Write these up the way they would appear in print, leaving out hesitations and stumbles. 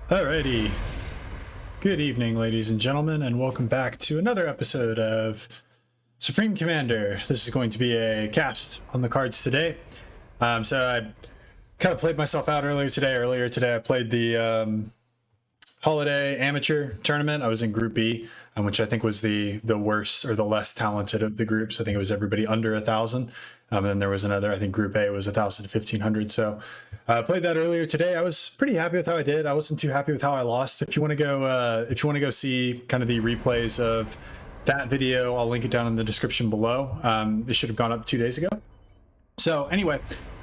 Alrighty. Good evening, ladies and gentlemen, and welcome back to another episode of Supreme Commander. This is going to be a cast on the cards today. So I kind of played myself out earlier today. I played the Holiday Amateur Tournament. I was in Group B, which I think was the worst or the less talented of the groups. I think it was everybody under 1,000. And then there was another, I think Group A was 1,000 to 1,500. So I played that earlier today. I was pretty happy with how I did. I wasn't too happy with how I lost. If you want to go see kind of the replays of that video, I'll link it down in the description below. It should have gone up 2 days ago. So anyway,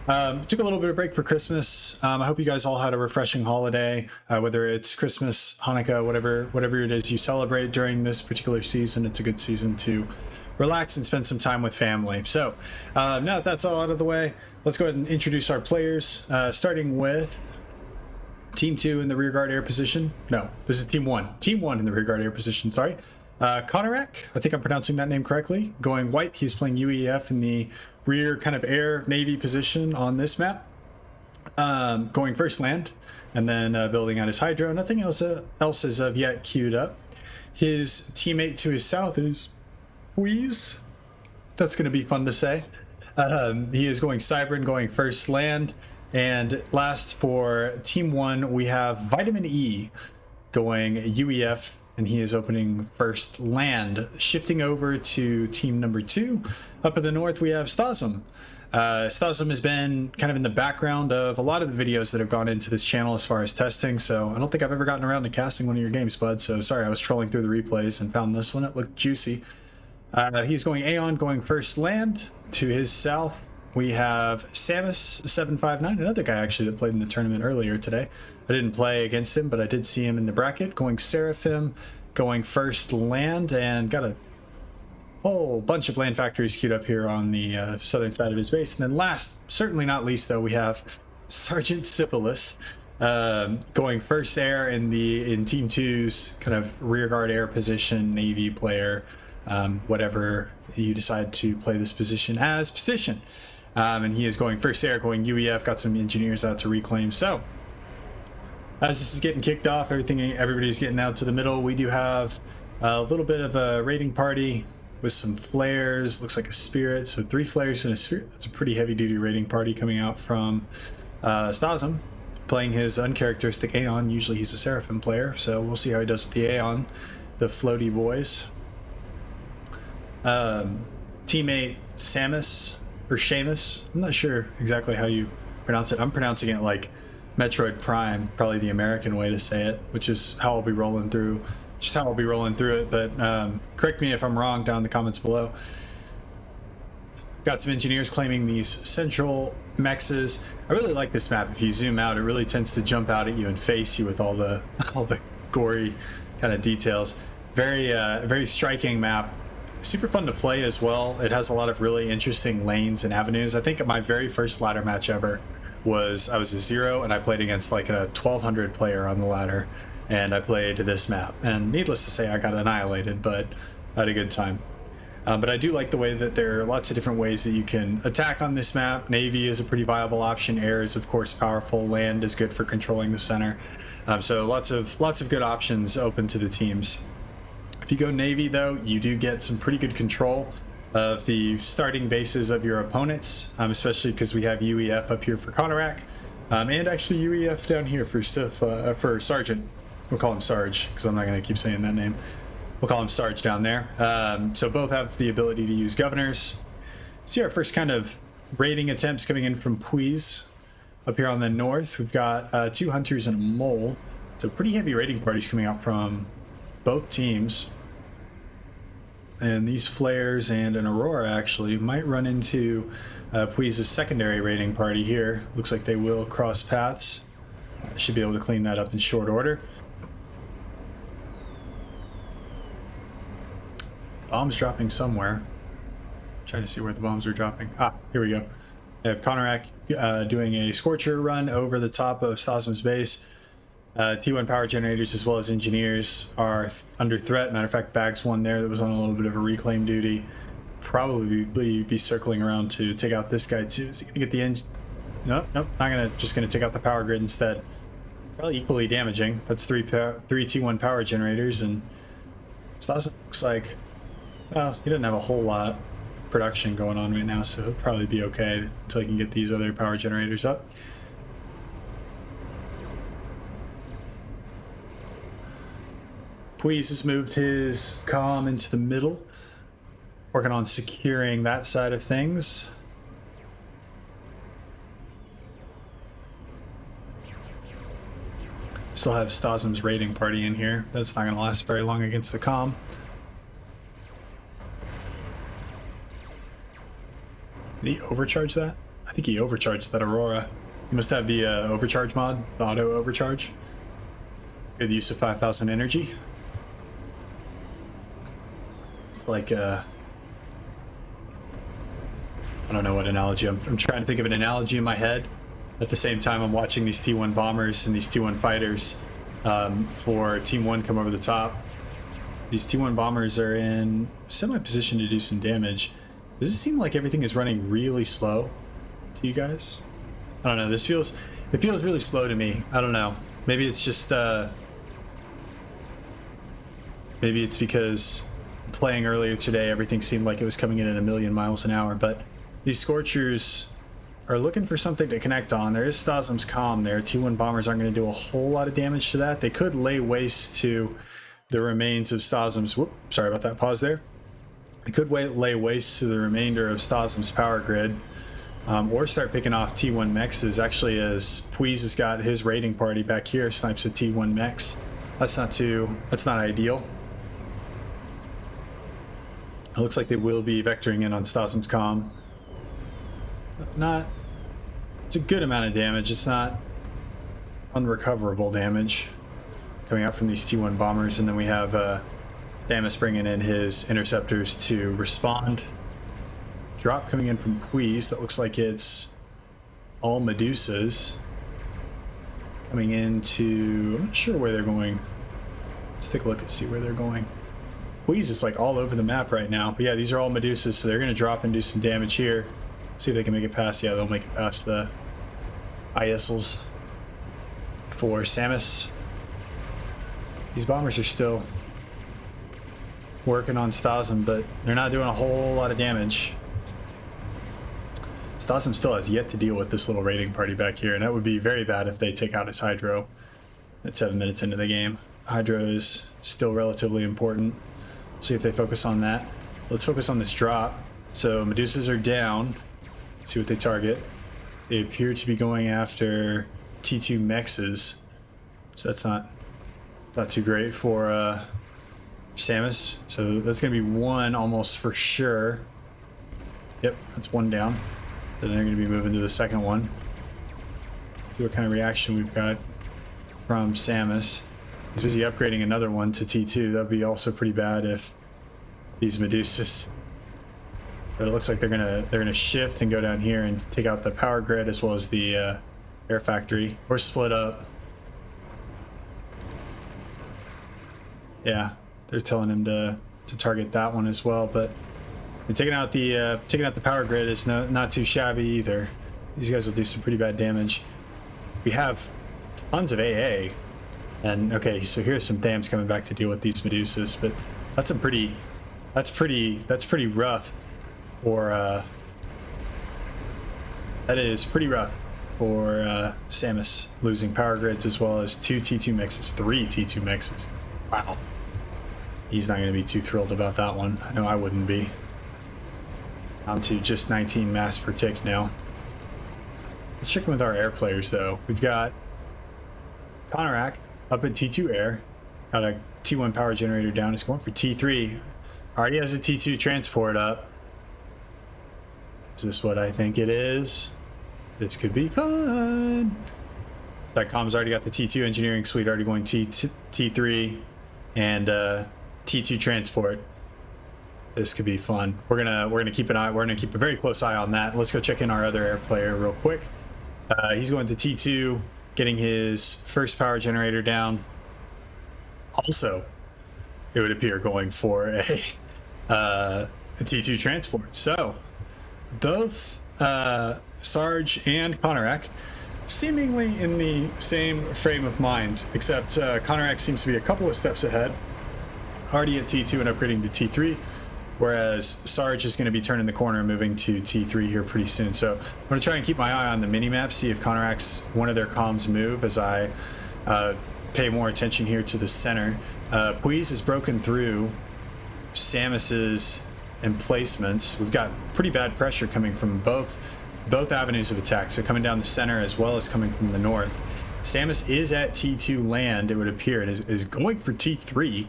took a little bit of break for Christmas. I hope you guys all had a refreshing holiday, whether it's Christmas, Hanukkah, whatever it is you celebrate during this particular season. It's a good season to relax and spend some time with family. So now that that's all out of the way, let's go ahead and introduce our players, starting with Team 2 in the rearguard air position. No, this is Team 1. Team 1 in the rearguard air position, sorry. Konarak, I think I'm pronouncing that name correctly. Going white, he's playing UEF in the rear kind of air navy position on this map. Going first land, and then building out his hydro. Nothing else is of yet queued up. His teammate to his south is Wheeze. That's going to be fun to say. He is going Cybern, going first land. And last for Team 1, we have Vitamin E going UEF, and he is opening first land. Shifting over to Team number 2, up in the north, we have Stasm. Stasm has been kind of in the background of a lot of the videos that have gone into this channel as far as testing, so I don't think I've ever gotten around to casting one of your games, bud, so sorry, I was trolling through the replays and found this one. It looked juicy. He's going Aeon, going first land. To his south, we have Samus759, another guy actually that played in the tournament earlier today. I didn't play against him, but I did see him in the bracket, going Seraphim, going first land, and got a whole bunch of land factories queued up here on the southern side of his base. And then last, certainly not least though, we have Sergeant Syphilis, going first air in Team 2's kind of rearguard air position, Navy player, whatever you decide to play this position as position. And he is going first air, going UEF, got some engineers out to reclaim. So as this is getting kicked off, everybody's getting out to the middle. We do have a little bit of a raiding party with some flares. Looks like a spirit, so 3 flares and a spirit. That's a pretty heavy duty raiding party coming out from Stasm, playing his uncharacteristic Aeon. Usually he's a Seraphim player, so we'll see how he does with the Aeon, the floaty boys. Teammate Samus, or Seamus, I'm not sure exactly how you pronounce it. I'm pronouncing it like Metroid Prime, probably the American way to say it, which is how I'll be rolling through it, but correct me if I'm wrong down in the comments below. Got some engineers claiming these central mexes. I really like this map. If you zoom out, it really tends to jump out at you and face you with all the gory kind of details. Very striking map. Super fun to play as well. It has a lot of really interesting lanes and avenues. I think my very first ladder match ever was I was a 0 and I played against like a 1200 player on the ladder, and I played this map, and needless to say I got annihilated, but I had a good time. But I do like the way that there are lots of different ways that you can attack on this map. Navy is a pretty viable option. Air is of course powerful. Land is good for controlling the center. So lots of good options open to the teams. If you go Navy though, you do get some pretty good control of the starting bases of your opponents, especially because we have UEF up here for Konarak, and actually UEF down here for Sergeant. We'll call him Sarge because I'm not going to keep saying that name. We'll call him Sarge down there. So both have the ability to use governors. See our first kind of raiding attempts coming in from Puis. Up here on the north, we've got 2 hunters and a mole. So pretty heavy raiding parties coming out from both teams. And these flares and an Aurora actually might run into Puis' secondary raiding party here. Looks like they will cross paths. Should be able to clean that up in short order. Bombs dropping somewhere. Trying to see where the bombs are dropping. Ah, here we go. I have Konarak doing a Scorcher run over the top of Stasm's base. T1 power generators as well as engineers are under threat. Matter of fact, Bags one there that was on a little bit of a reclaim duty. Probably be circling around to take out this guy too. Is he gonna get the engine? Nope, not gonna. Just gonna take out the power grid instead. Probably equally damaging. That's three T1 power generators, and Stas looks like, well, he doesn't have a whole lot of production going on right now, so he'll probably be okay until he can get these other power generators up. Puig has moved his comm into the middle, working on securing that side of things. Still have Stasm's raiding party in here. That's not going to last very long against the comm. Did he overcharge that? I think he overcharged that Aurora. He must have the overcharge mod, the auto overcharge. Good use of 5,000 energy. It's like, I don't know what analogy. I'm trying to think of an analogy in my head. At the same time, I'm watching these T1 bombers and these T1 fighters for Team 1 come over the top. These T1 bombers are in semi-position to do some damage. Does it seem like everything is running really slow to you guys? I don't know. It feels really slow to me. I don't know. Maybe it's just maybe it's because playing earlier today, everything seemed like it was coming in at 1,000,000 miles an hour. But these Scorchers are looking for something to connect on. There is Stasm's comm there. T1 bombers aren't going to do a whole lot of damage to that. They could lay waste to the remains of Stasm's. Whoop, sorry about that pause there. They could lay waste to the remainder of Stasm's power grid, or start picking off T1 mexes. Actually, as Puig has got his raiding party back here, snipes a T1 mex. That's not ideal. It looks like they will be vectoring in on Stasm's comm. It's a good amount of damage. It's not unrecoverable damage coming out from these T1 bombers, and then we have Samus bringing in his interceptors to respond. Drop coming in from Puig. That looks like it's all Medusas coming into. I'm not sure where they're going. Let's take a look and see where they're going. Puig is like all over the map right now. But yeah, these are all Medusas, so they're going to drop and do some damage here. See if they can make it past. Yeah, they'll make it past the ISLs for Samus. These bombers are still working on Stasm, but they're not doing a whole lot of damage. Stasm still has yet to deal with this little raiding party back here, and that would be very bad if they take out his Hydro at 7 minutes into the game. Hydro is still relatively important. See if they focus on that. Let's focus on this drop. So Medusas are down. Let's see what they target. They appear to be going after T2 mexes, so that's not too great for Samus. So that's going to be one almost for sure. Yep, that's one down. Then they're going to be moving to the second one. See what kind of reaction we've got from Samus. He's busy upgrading another one to T2. That would be also pretty bad if these Medusas. But it looks like they're gonna shift and go down here and take out the power grid as well as the air factory, or split up. Yeah, they're telling him to target that one as well. But taking out the power grid is not too shabby either. These guys will do some pretty bad damage. We have tons of AA, and okay, so here's some dams coming back to deal with these Medusas. But that's pretty rough. Or that is pretty rough for Samus, losing power grids as well as 2 T2 mexes, 3 T2 mexes. Wow. He's not going to be too thrilled about that one. I know I wouldn't be. Down to just 19 mass per tick now. Let's check in with our air players though. We've got Konarak up at T2 air. Got a T1 power generator down. He's going for T3. Already has a T2 transport up. Is this what I think it is? This could be fun. That comm's already got the T2 engineering suite already going T3 and T2 transport. This could be fun. We're gonna keep a very close eye on that. Let's go check in our other air player real quick. He's going to T2, getting his first power generator down. Also, it would appear going for a T2 transport. So both Sarge and Konarak seemingly in the same frame of mind, except Connor X seems to be a couple of steps ahead, already at T2 and upgrading to T3, whereas Sarge is going to be turning the corner and moving to T3 here pretty soon. So I'm going to try and keep my eye on the mini-map, see if Connor X, one of their comms move as I pay more attention here to the center. Puiz has broken through Samus's emplacements. We've got pretty bad pressure coming from both avenues of attack, so coming down the center as well as coming from the north. Samus is at T2 land, it would appear, and is going for T3.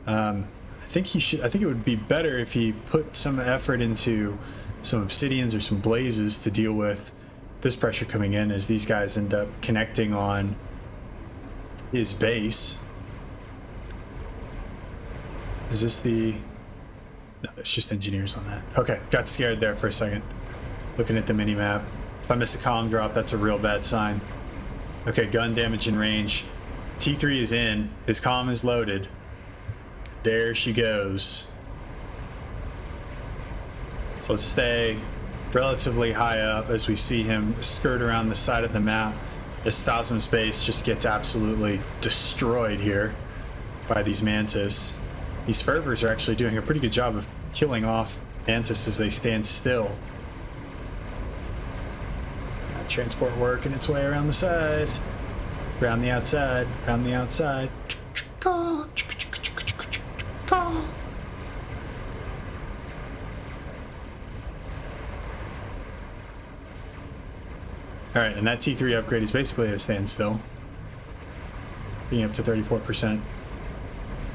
I think it would be better if he put some effort into some obsidians or some blazes to deal with this pressure coming in as these guys end up connecting on his base. Is this the... No, it's just engineers on that. Okay, got scared there for a second. Looking at the mini-map. If I miss a comm drop, that's a real bad sign. Okay, gun damage in range. T3 is in. His comm is loaded. There she goes. So let's stay relatively high up as we see him skirt around the side of the map as Stasm's base just gets absolutely destroyed here by these Mantis. These Fervors are actually doing a pretty good job of killing off Mantis as they stand still. Got transport working its way around the side, around the outside, around the outside. Alright, and that T3 upgrade is basically a standstill, being up to 34%.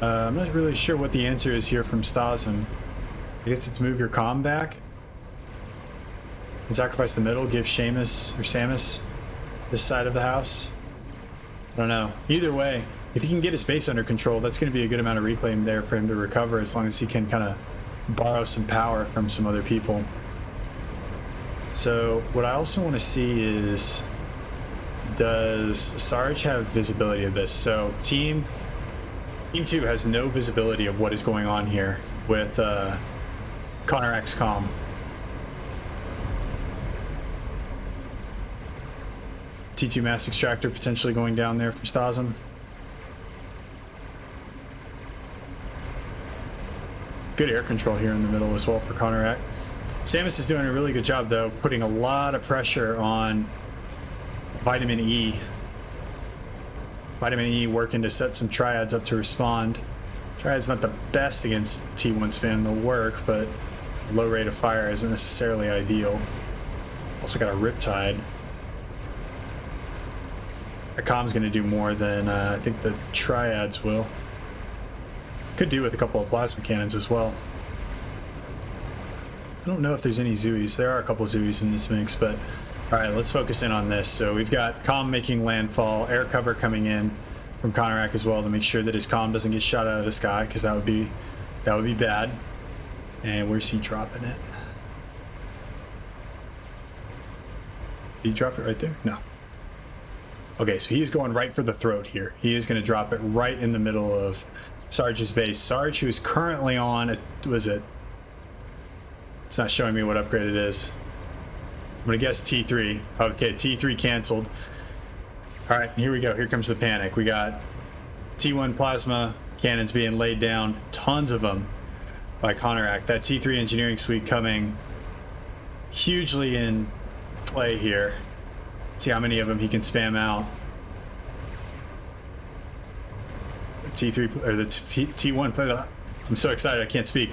I'm not really sure what the answer is here from Stasm. I guess it's move your comm back and sacrifice the middle, give Seamus or Samus this side of the house. I don't know. Either way, if he can get his base under control, that's going to be a good amount of reclaim there for him to recover, as long as he can kind of borrow some power from some other people. So what I also want to see is, does Sarge have visibility of this? So Team 2 has no visibility of what is going on here with Connor XCOM. T2 Mass Extractor potentially going down there for Stasm. Good air control here in the middle as well for Connor X. Samus is doing a really good job, though, putting a lot of pressure on Vitamin E. Vitamin E working to set some triads up to respond. Triad's not the best against T1 spam, they'll work, but low rate of fire isn't necessarily ideal. Also got a Riptide. The comm's going to do more than I think the triads will. Could do with a couple of plasma cannons as well. I don't know if there's any Zooies. There are a couple of Zooies in this mix, but alright, let's focus in on this. So we've got comm making landfall, air cover coming in from Konorak as well to make sure that his comm doesn't get shot out of the sky, because that would be bad. And where's he dropping it? Did he drop it right there? No. Okay, so he's going right for the throat here. He is going to drop it right in the middle of Sarge's base. Sarge, who is currently on, was it? It's not showing me what upgrade it is. I'm going to guess T3. Okay, T3 canceled. All right, here we go. Here comes the panic. We got T1 plasma cannons being laid down, tons of them by Konorak. That T3 engineering suite coming hugely in play here. Let's see how many of them he can spam out. T3 or the T1. I'm so excited I can't speak.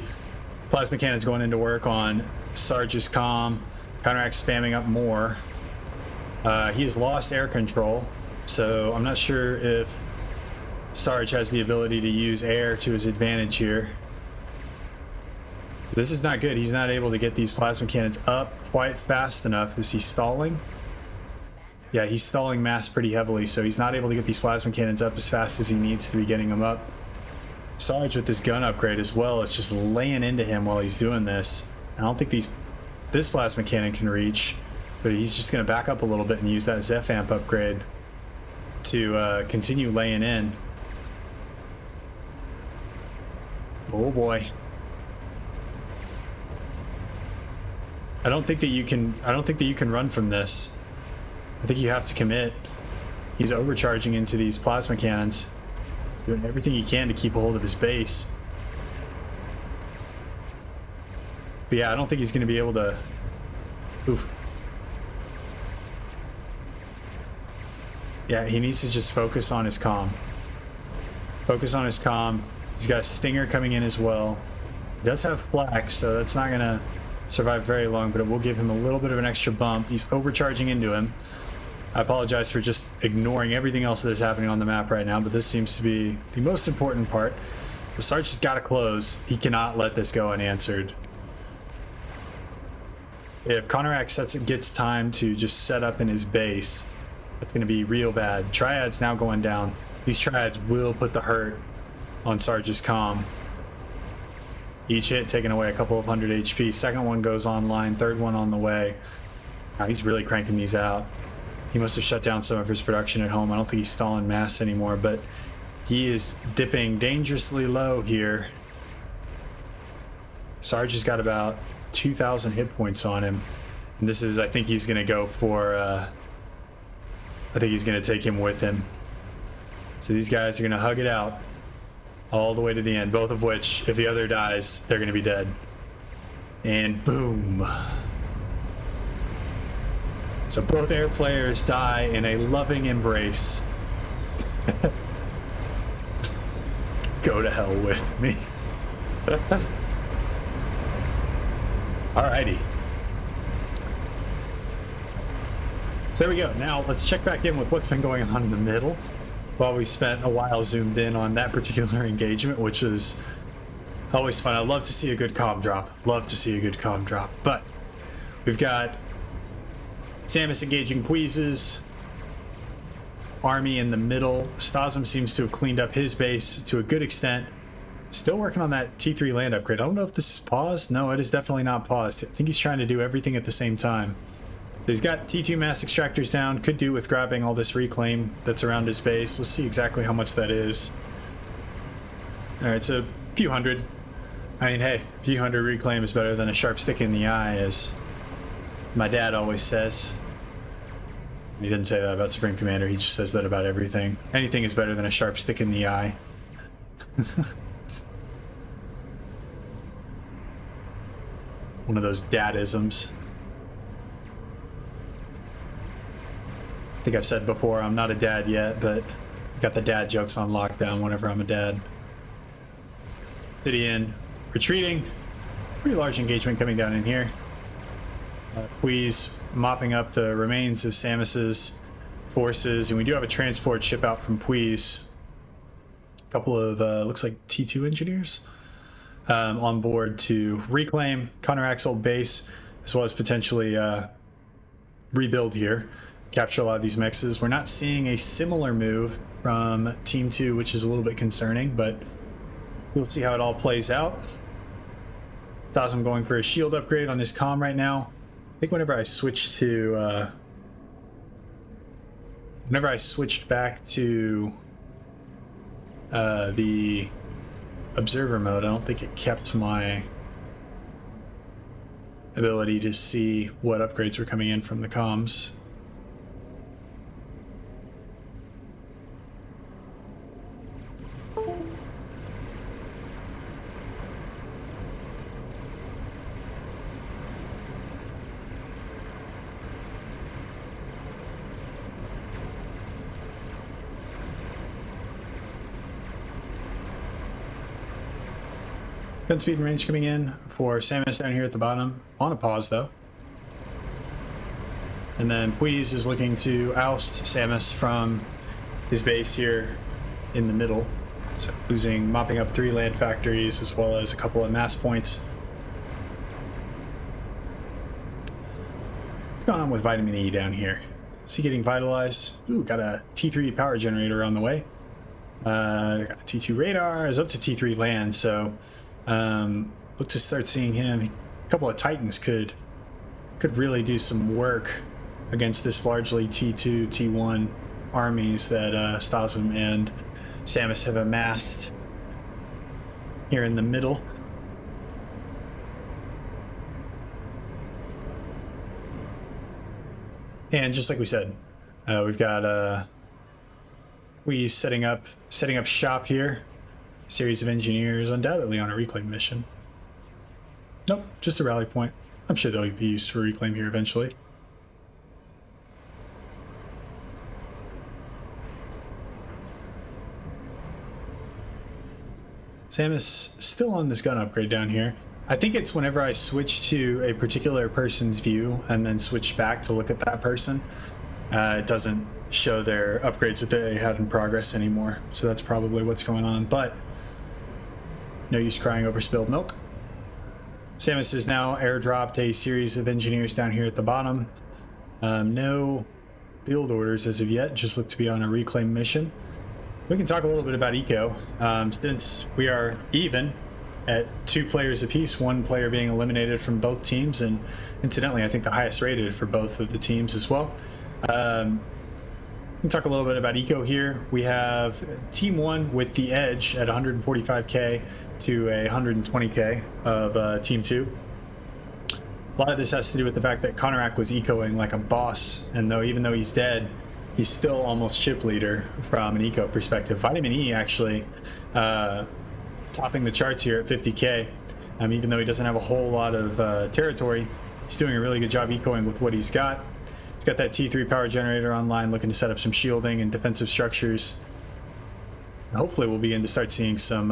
Plasma cannons going into work on Sarge's comm. Konorak spamming up more. He has lost air control, so I'm not sure if Sarge has the ability to use air to his advantage here. This is not good. He's not able to get these plasma cannons up quite fast enough. Is he stalling? Yeah, he's stalling mass pretty heavily, so he's not able to get these plasma cannons up as fast as he needs to be getting them up. Sarge with this gun upgrade as well is just laying into him while he's doing this. I don't think this plasma cannon can reach, but he's just going to back up a little bit and use that Zeph amp upgrade to continue laying in. Oh boy. I don't think that you can run from this. I think you have to commit. He's overcharging into these plasma cannons, doing everything he can to keep a hold of his base. But yeah, I don't think he's going to be able to... Oof. Yeah, he needs to just focus on his comm. Focus on his comm. He's got a stinger coming in as well. He does have flak, so that's not going to survive very long, but it will give him a little bit of an extra bump. He's overcharging into him. I apologize for just ignoring everything else that is happening on the map right now, but this seems to be the most important part. The Sarge has got to close. He cannot let this go unanswered. If Konorak gets time to just set up in his base, that's going to be real bad. Triad's now going down. These Triads will put the hurt on Sarge's comm. Each hit taking away a couple of hundred HP. Second one goes online, third one on the way. Now he's really cranking these out. He must have shut down some of his production at home. I don't think he's stalling mass anymore, but he is dipping dangerously low here. Sarge has got about 2,000 hit points on him. And this is, I think he's going to go for, I think he's going to take him with him. So these guys are going to hug it out all the way to the end, both of which, if the other dies, they're going to be dead. And boom. So both air players die in a loving embrace. Go to hell with me. Alrighty. So there we go. Now let's check back in with what's been going on in the middle. While we spent a while zoomed in on that particular engagement, which is always fun. I love to see a good comm drop. Love to see a good comm drop. But we've got Samus engaging Puiz's army in the middle. Stasm seems to have cleaned up his base to a good extent. Still working on that T3 land upgrade. I don't know if this is paused. No, it is definitely not paused. I think he's trying to do everything at the same time. So he's got T2 mass extractors down. Could do with grabbing all this reclaim that's around his base. Let's see exactly how much that is. Alright, so a few hundred. I mean, hey, a few hundred reclaim is better than a sharp stick in the eye, as my dad always says. He didn't say that about Supreme Commander, he just says that about everything. Anything is better than a sharp stick in the eye. One of those dadisms. I think I've said before, I'm not a dad yet, but I got the dad jokes on lockdown whenever I'm a dad. City in, retreating. Pretty large engagement coming down in here. Puiz mopping up the remains of Samus's forces, and we do have a transport ship out from Puiz. A couple of, looks like T2 engineers on board to reclaim Konorak's old base, as well as potentially rebuild here. Capture a lot of these mexes. We're not seeing a similar move from Team 2, which is a little bit concerning, but we'll see how it all plays out. Stasm going for a shield upgrade on his comm right now. I think whenever I switched back to the observer mode, I don't think it kept my ability to see what upgrades were coming in from the comms. Gun speed and range coming in for Samus down here at the bottom. On a pause, though. And then Puiz is looking to oust Samus from his base here in the middle. So mopping up 3 land factories as well as a couple of mass points. What's going on with Vitamin E down here? Is he getting vitalized? Ooh, got a T3 power generator on the way. Got a T2 radar, is up to T3 land, so look to start seeing him. A couple of Titans could really do some work against this largely T2, T1 armies that Stasm and Samus have amassed here in the middle. And just like we said, We've got we setting up shop here. Series of engineers, undoubtedly on a reclaim mission. Nope, just a rally point. I'm sure they'll be used for reclaim here eventually. Samus still on this gun upgrade down here. I think it's whenever I switch to a particular person's view and then switch back to look at that person, it doesn't show their upgrades that they had in progress anymore. So that's probably what's going on, but no use crying over spilled milk. Samus has now airdropped a series of engineers down here at the bottom. No build orders as of yet, just look to be on a reclaim mission. We can talk a little bit about eco. Since we are even at 2 players apiece, 1 player being eliminated from both teams, and incidentally, I think the highest rated for both of the teams as well. We can talk a little bit about eco here. We have Team 1 with the edge at 145k to 120k of Team 2. A lot of this has to do with the fact that Konorak was ecoing like a boss, and even though he's dead, he's still almost chip leader from an eco perspective. Vitamin E actually topping the charts here at 50k. Even though he doesn't have a whole lot of territory, he's doing a really good job ecoing with what he's got. He's got that T3 power generator online, looking to set up some shielding and defensive structures. And hopefully we'll begin to start seeing some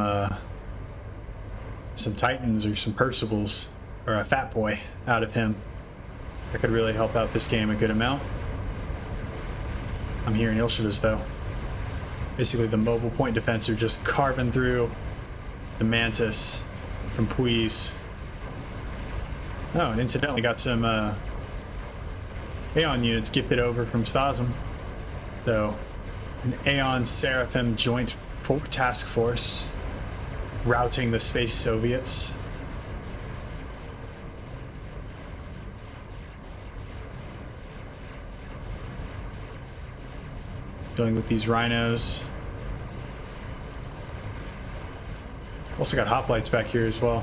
Titans or some Percivals or a Fat Boy out of him. That could really help out this game a good amount. I'm hearing Ilshidas though. Basically the mobile point defense are just carving through the Mantis from Pui's. Oh, and incidentally got some Aeon units gifted over from Stasm. So an Aeon Seraphim joint task force routing the Space Soviets. Dealing with these rhinos. Also got hoplites back here as well.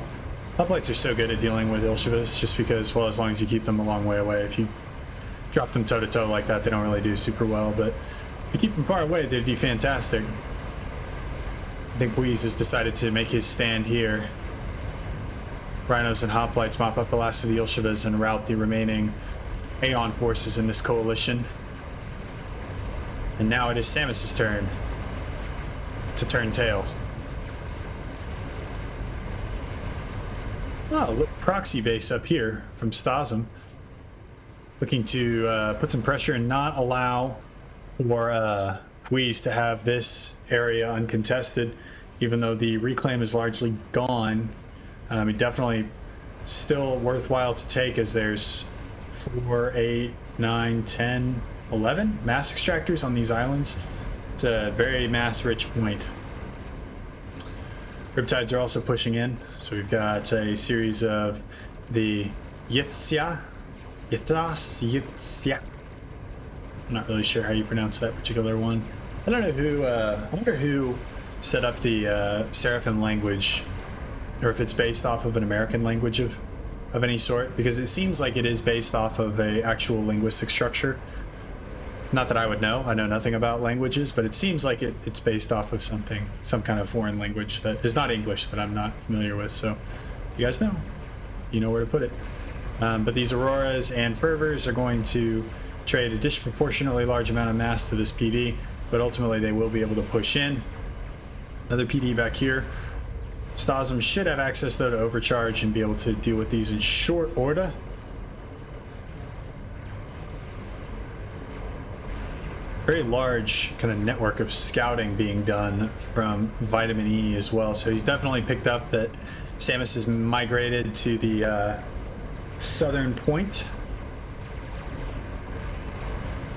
Hoplites are so good at dealing with Ilshivas just because, well, as long as you keep them a long way away. If you drop them toe-to-toe like that, they don't really do super well, but if you keep them far away, they'd be fantastic. I think Wheeze has decided to make his stand here. Rhinos and hoplites mop up the last of the Ilshivas and rout the remaining Aeon forces in this coalition. And now it is Samus's turn to turn tail. Oh, look, proxy base up here from Stasm. Looking to put some pressure and not allow for Wheeze to have this area uncontested, even though the reclaim is largely gone. It definitely still worthwhile to take, as there's 4, 8, 9, 10, 11 mass extractors on these islands. It's a very mass rich point. Riptides are also pushing in, so we've got a series of the Yitzya. I'm not really sure how you pronounce that particular one. I don't know who, I wonder who set up the Seraphim language, or if it's based off of an American language of any sort, because it seems like it is based off of a actual linguistic structure. Not that I would know. I know nothing about languages, but it seems like it's based off of some kind of foreign language that is not English that I'm not familiar with. So you guys know, you know where to put it. But these Auroras and Fervors are going to trade a disproportionately large amount of mass to this PD, but ultimately they will be able to push in. Another PD back here. Stasm should have access though to overcharge and be able to deal with these in short order. Very large kind of network of scouting being done from Vitamin E as well. So he's definitely picked up that Samus has migrated to the southern point.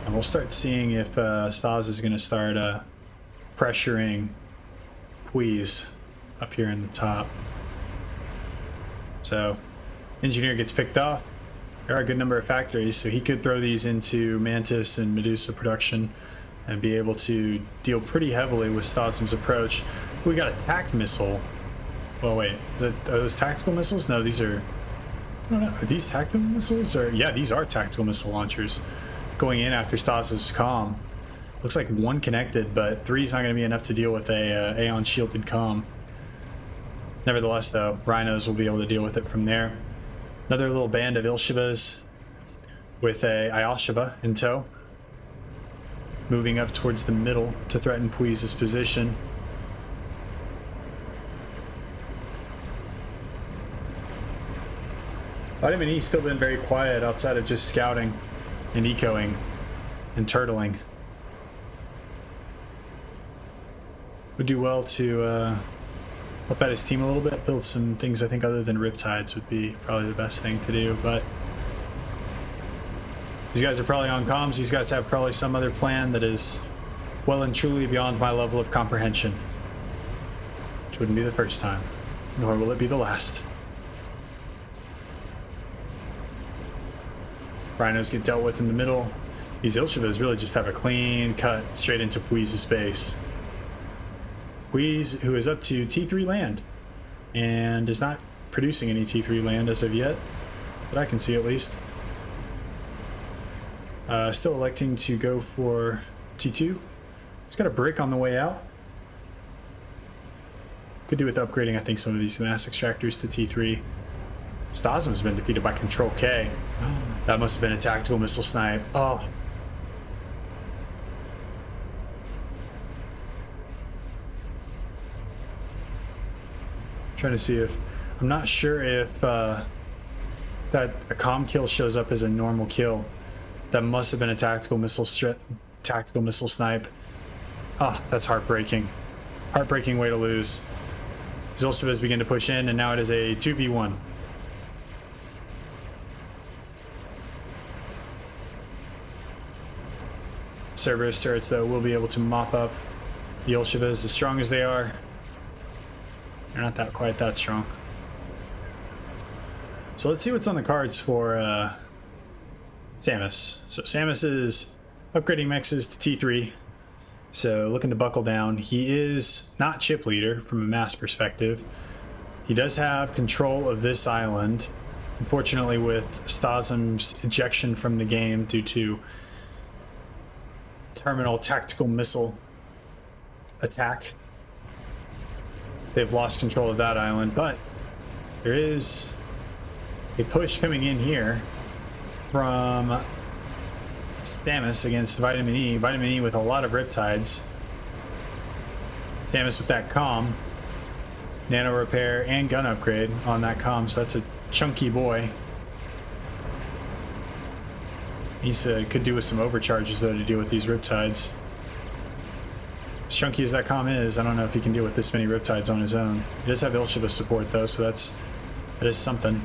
And we'll start seeing if Stas is going to start pressuring Wheeze up here in the top. So Engineer gets picked off. There are a good number of factories, so he could throw these into Mantis and Medusa production and be able to deal pretty heavily with Stasm's approach. We got a TAC missile. Well, wait, are those tactical missiles? No, these are... I don't know, are these tactical missiles? Or yeah, these are tactical missile launchers. going in after Stas's comm. Looks like one connected, but 3 is not going to be enough to deal with a Aeon shielded comm. Nevertheless, though, Rhinos will be able to deal with it from there. Another little band of Ilshivas with a Ayashiva in tow, moving up towards the middle to threaten Puiz's position. Vitamin E's still been very quiet outside of just scouting and ecoing and turtling. Would do well to help out his team a little bit, build some things I think other than Riptides would be probably the best thing to do, but these guys are probably on comms. These guys have probably some other plan that is well and truly beyond my level of comprehension, which wouldn't be the first time, nor will it be the last. Rhinos get dealt with in the middle. These Ilshivas really just have a clean cut straight into Puiz's base. Puiz, who is up to T3 land and is not producing any T3 land as of yet, but I can see at least. Still electing to go for T2. He's got a brick on the way out. Could do with upgrading, I think, some of these mass extractors to T3. Stasm's been defeated by Control K. That must have been a tactical missile snipe. Oh. Trying to see if... I'm not sure if that a comm kill shows up as a normal kill. That must have been a tactical missile snipe. Oh, that's heartbreaking. Heartbreaking way to lose. Zilchivas begin to push in, and now it is a 2v1. Cerberus turrets, though, will be able to mop up the Ilshivas as strong as they are. They're not that quite that strong. So let's see what's on the cards for Samus. So Samus is upgrading mexes to T3. So looking to buckle down. He is not chip leader from a mass perspective. He does have control of this island. Unfortunately, with Stasm's ejection from the game due to terminal tactical missile attack, they've lost control of that island, but there is a push coming in here from Samus against Vitamin E. Vitamin E with a lot of Riptides. Samus with that comm, nano repair, and gun upgrade on that comm, so that's a chunky boy. He could do with some overcharges, though, to deal with these Riptides. As chunky as that comm is, I don't know if he can deal with this many Riptides on his own. He does have Ilshiva support, though, so that is something.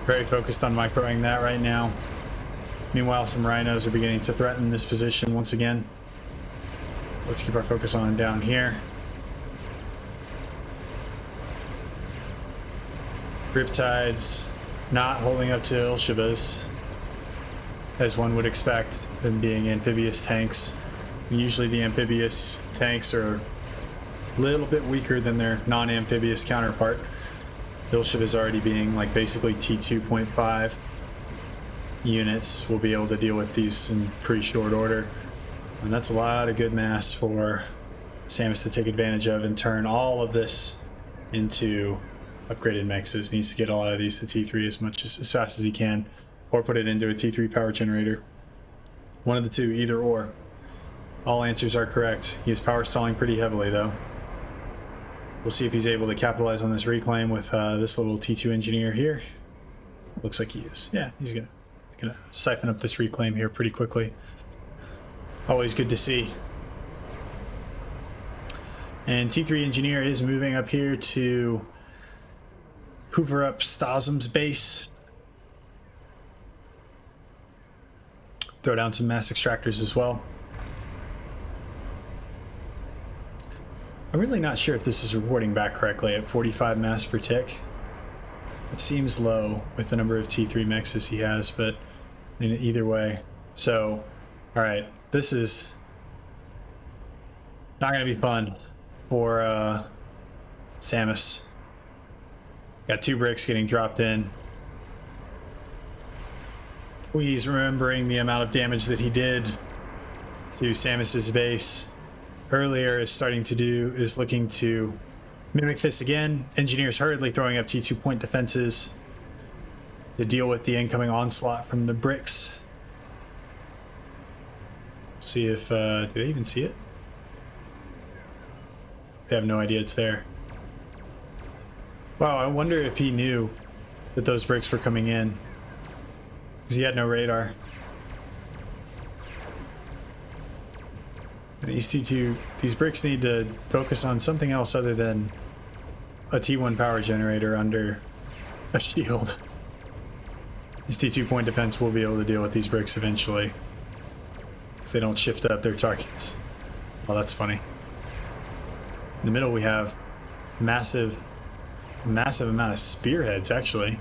Very focused on microing that right now. Meanwhile, some Rhinos are beginning to threaten this position once again. Let's keep our focus on down here. Riptides not holding up to Ilshivas, as one would expect, them being amphibious tanks. Usually the amphibious tanks are a little bit weaker than their non-amphibious counterpart. Ilshiva's already being like basically T2.5 units. Will be able to deal with these in pretty short order. And that's a lot of good mass for Samus to take advantage of and turn all of this into upgraded mexes. Needs to get a lot of these to T3 as fast as he can, or put it into a T3 power generator. One of the two, either or. All answers are correct. He is power stalling pretty heavily, though. We'll see if he's able to capitalize on this reclaim with this little T2 engineer here. Looks like he is. Yeah, he's gonna siphon up this reclaim here pretty quickly. Always good to see. And T3 engineer is moving up here to hoover up Stasm's base. Throw down some mass extractors as well. I'm really not sure if this is reporting back correctly at 45 mass per tick. It seems low with the number of T3 mexes he has, but in either way. So, alright, this is not going to be fun for Samus. Got 2 bricks getting dropped in. Please remembering the amount of damage that he did to Samus's base earlier is looking to mimic this again. Engineers hurriedly throwing up T2 point defenses to deal with the incoming onslaught from the bricks. See if do they even see it? They have no idea it's there. Wow, I wonder if he knew that those bricks were coming in, because he had no radar. And these bricks need to focus on something else other than a T1 power generator under a shield. His T2 point defense will be able to deal with these bricks eventually, if they don't shift up their targets. Oh, that's funny. In the middle we have massive amount of spearheads actually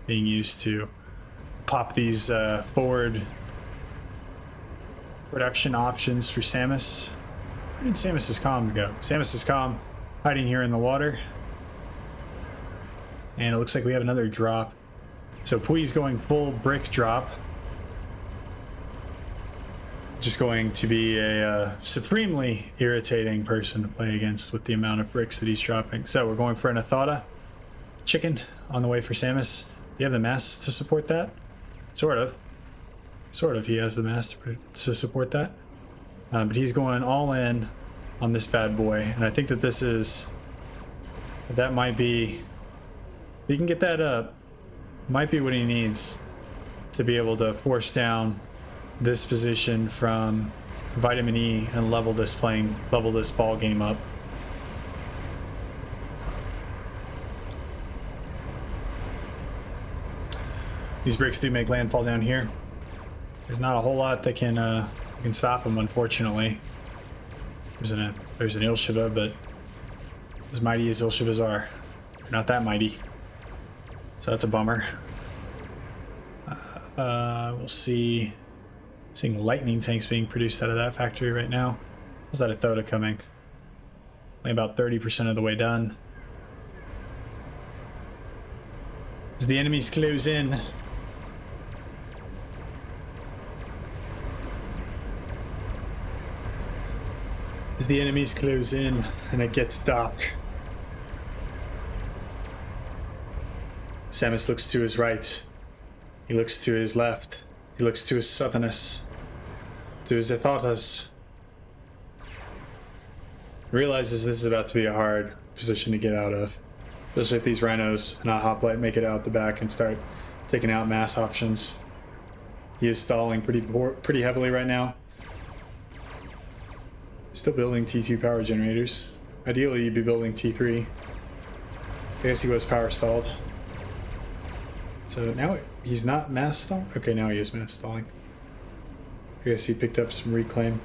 being used to pop these forward production options for Samus. Where did Samus's comm go? Samus's comm hiding here in the water. And it looks like we have another drop. So Pui's going full brick drop. Just going to be a supremely irritating person to play against with the amount of bricks that he's dropping. So we're going for an Athada chicken on the way for Samus. Do you have the mass to support that? Sort of. He has the mass to support that. But he's going all in on this bad boy. And I think that that might be... If he can get that up, might be what he needs to be able to force down this position from Vitamin E and level this ball game up. These bricks do make landfall down here. There's not a whole lot that can stop them, unfortunately. There's an Ilshiva, but as mighty as Ilshivas are, they're not that mighty. So that's a bummer. We'll see. Seeing lightning tanks being produced out of that factory right now. How's that Athota coming? Only about 30% of the way done. As the enemies close in. As the enemies close in and it gets dark. Samus looks to his right. He looks to his left. He looks to his southerness. To his Athotas. Realizes this is about to be a hard position to get out of. Especially if these rhinos and a hoplite make it out the back and start taking out mass options. He is stalling pretty heavily right now. Still building T2 power generators. Ideally you'd be building T3. I guess he was power stalled. So now he's not mass stalling? Okay, now he is mass stalling. I guess he picked up some reclaim.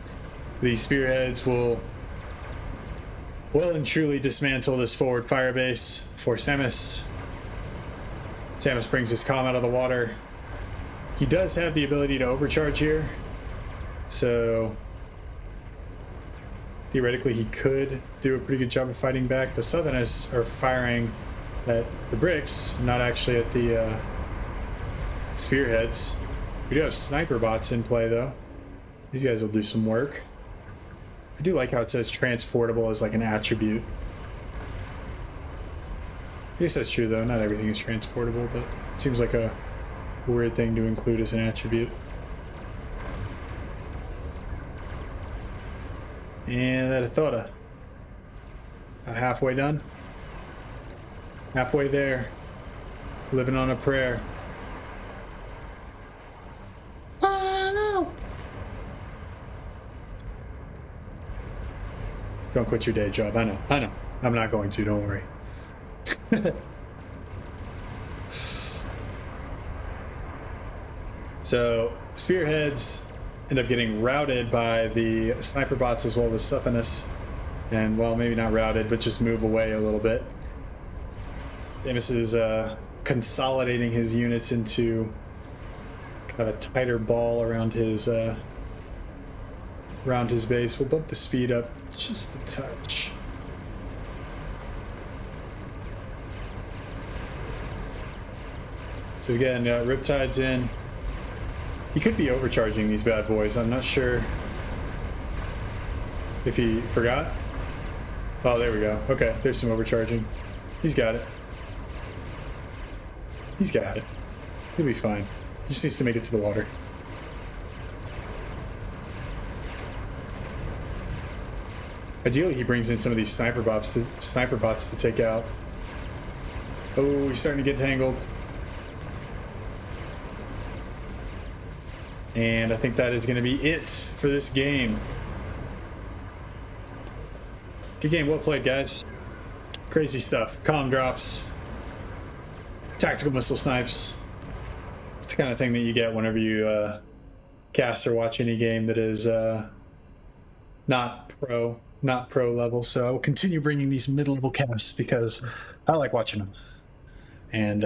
These spearheads will well and truly dismantle this forward fire base for Samus. Samus brings his comm out of the water. He does have the ability to overcharge here, so theoretically he could do a pretty good job of fighting back. The Southerners are firing at the bricks, not actually at the spearheads. We do have sniper bots in play though. These guys will do some work. I do like how it says transportable as like an attribute. I guess that's true though, not everything is transportable, but it seems like a weird thing to include as an attribute. And that Athota. About halfway done. Halfway there. Living on a prayer. Don't quit your day job. I know. I'm not going to, don't worry. So, spearheads end up getting routed by the sniper bots as well as Suffinus. And, well, maybe not routed, but just move away a little bit. Samus is consolidating his units into kind of a tighter ball around his base. We'll bump the speed up just a touch. So again, Riptide's in. He could be overcharging these bad boys. I'm not sure if he forgot. Oh, there we go. Okay, there's some overcharging. He's got it. He's got it. He'll be fine. He just needs to make it to the water. Ideally, he brings in some of these sniper bots to take out. Oh, he's starting to get tangled. And I think that is going to be it for this game. Good game, well played, guys. Crazy stuff. Comm drops. Tactical missile snipes. It's the kind of thing that you get whenever you cast or watch any game that is not pro level. So I will continue bringing these mid-level casts because I like watching them. And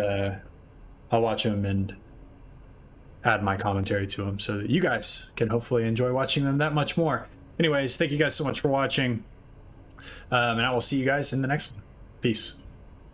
I'll watch them and add my commentary to them so that you guys can hopefully enjoy watching them that much more. Anyways, thank you guys so much for watching. And I will see you guys in the next one. Peace.